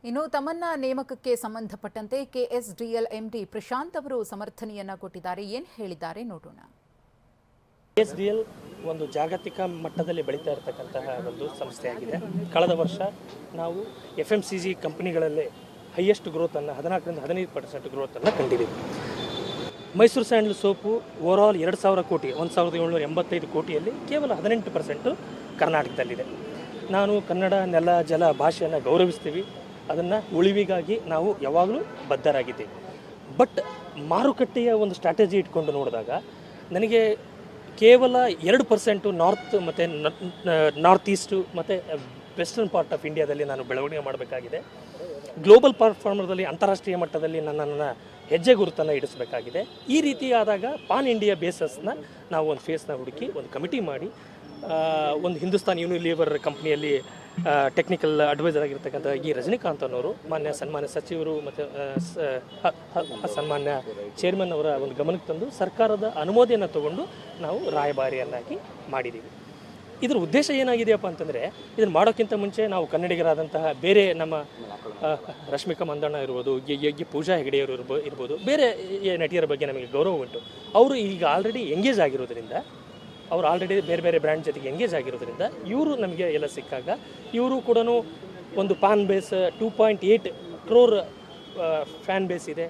ಇನ್ನು ತಮ್ಮನ್ನ ನೇಮಕಕ್ಕೆ ಸಂಬಂಧಪಟ್ಟಂತೆ ಕೆಎಸ್ಡಿಎಲ್ ಎಂಡಿ ಪ್ರಶಾಂತ್ ಅವರು ಸಮರ್ಥನೆಯನ್ನ ಕೊಟ್ಟಿದ್ದಾರೆ. ಏನು ಹೇಳಿದ್ದಾರೆ ನೋಡೋಣ. ಕೆಎಸ್ಡಿಎಲ್ ಒಂದು ಜಾಗತಿಕ ಮಟ್ಟದಲ್ಲಿ ಬೆಳೀತಾ ಇರತಕ್ಕಂತಹ ಒಂದು ಸಂಸ್ಥೆಯಾಗಿದೆ. ಕಳೆದ ವರ್ಷ ನಾವು FMCG ಕಂಪನಿಗಳಲ್ಲೇ ಹೈಯೆಸ್ಟ್ ಗ್ರೋತನ್ನು 14ರಿಂದ 15% ಗ್ರೋತನ್ನು ಕಂಡಿದ್ದೀವಿ. ಮೈಸೂರು ಸ್ಯಾಂಡಲ್ ಸೋಪು ಓವರಾಲ್ 2000 ಕೋಟಿ 1785 ಕೋಟಿಯಲ್ಲಿ ಕೇವಲ 18% ಕರ್ನಾಟಕದಲ್ಲಿದೆ. ನಾನು ಕನ್ನಡ ನೆಲ ಜಲ ಭಾಷೆಯನ್ನು ಗೌರವಿಸ್ತೀವಿ, ಅದನ್ನು ಉಳಿವಿಗಾಗಿ ನಾವು ಯಾವಾಗಲೂ ಬದ್ಧರಾಗಿದ್ದೀವಿ. ಬಟ್ ಮಾರುಕಟ್ಟೆಯ ಒಂದು ಸ್ಟ್ರಾಟಜಿ ಇಟ್ಕೊಂಡು ನೋಡಿದಾಗ ನನಗೆ ಕೇವಲ 2% ನಾರ್ತ್ ಮತ್ತು ನಾರ್ತ್ ಈಸ್ಟು ಮತ್ತು ವೆಸ್ಟರ್ನ್ ಪಾರ್ಟ್ ಆಫ್ ಇಂಡಿಯಾದಲ್ಲಿ ನಾನು ಬೆಳವಣಿಗೆ ಮಾಡಬೇಕಾಗಿದೆ. ಗ್ಲೋಬಲ್ ಪ್ಲಾಟ್ಫಾರ್ಮದಲ್ಲಿ ಅಂತಾರಾಷ್ಟ್ರೀಯ ಮಟ್ಟದಲ್ಲಿ ನನ್ನನ್ನು ಹೆಜ್ಜೆ ಗುರುತನ್ನು ಇಡಿಸಬೇಕಾಗಿದೆ. ಈ ರೀತಿ ಆದಾಗ ಪಾನ್ ಇಂಡಿಯಾ ಬೇಸಸ್ನ ನಾವು ಒಂದು ಫೇಸ್ನ ಹುಡುಕಿ ಒಂದು ಕಮಿಟಿ ಮಾಡಿ ಒಂದು ಹಿಂದೂಸ್ತಾನ್ ಯೂನಿಲಿವರ್ ಕಂಪ್ನಿಯಲ್ಲಿ ಟೆಕ್ನಿಕಲ್ ಅಡ್ವೈಸರ್ ಆಗಿರ್ತಕ್ಕಂಥ ಈ ರಜನಿಕಾಂತ್ ಅನ್ನೋರು ಸನ್ಮಾನ್ಯ ಸಚಿವರು ಮತ್ತು ಸನ್ಮಾನ್ಯ ಚೇರ್ಮನ್ ಅವರ ಒಂದು ಗಮನಕ್ಕೆ ತಂದು ಸರ್ಕಾರದ ಅನುಮೋದನೆಯನ್ನು ತಗೊಂಡು ನಾವು ರಾಯಭಾರಿಯನ್ನಾಗಿ ಮಾಡಿದ್ದೀವಿ. ಇದರ ಉದ್ದೇಶ ಏನಾಗಿದೆಯಪ್ಪ ಅಂತಂದರೆ, ಇದನ್ನು ಮಾಡೋಕ್ಕಿಂತ ಮುಂಚೆ ನಾವು ಕನ್ನಡಿಗರಾದಂತಹ ಬೇರೆ ನಮ್ಮ ರಶ್ಮಿಕಾ ಮಂದಣ್ಣ ಇರ್ಬೋದು, ಪೂಜಾ ಹೆಗಡೆಯವರು ಇರ್ಬೋದು, ಬೇರೆ ನಟಿಯರ ಬಗ್ಗೆ ನಮಗೆ ಗೌರವ ಉಂಟು. ಅವರು ಈಗ ಆಲ್ರೆಡಿ ಎಂಗೇಜ್ ಆಗಿರೋದ್ರಿಂದ, ಅವರು ಆಲ್ರೆಡಿ ಬೇರೆ ಬೇರೆ ಬ್ರ್ಯಾಂಡ್ ಜೊತೆಗೆ ಎಂಗೇಜ್ ಆಗಿರೋದ್ರಿಂದ ಇವರು ನಮಗೆ ಎಲ್ಲ ಸಿಕ್ಕಾಗ ಇವರು ಕೂಡ ಒಂದು PAN base 2.8 crore fan base ಇದೆ,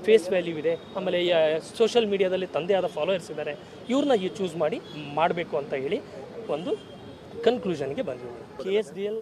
ಫೇಸ್ ವ್ಯಾಲ್ಯೂ ಇದೆ, ಆಮೇಲೆ ಸೋಷಿಯಲ್ ಮೀಡಿಯಾದಲ್ಲಿ ತಂದೆ ಆದ ಫಾಲೋವರ್ಸ್ ಇದ್ದಾರೆ. ಇವ್ರನ್ನ ಚೂಸ್ ಮಾಡಬೇಕು ಅಂತ ಹೇಳಿ ಒಂದು ಕನ್ಕ್ಲೂಷನ್ಗೆ ಬಂದಿದ್ದೀವಿ. KSDL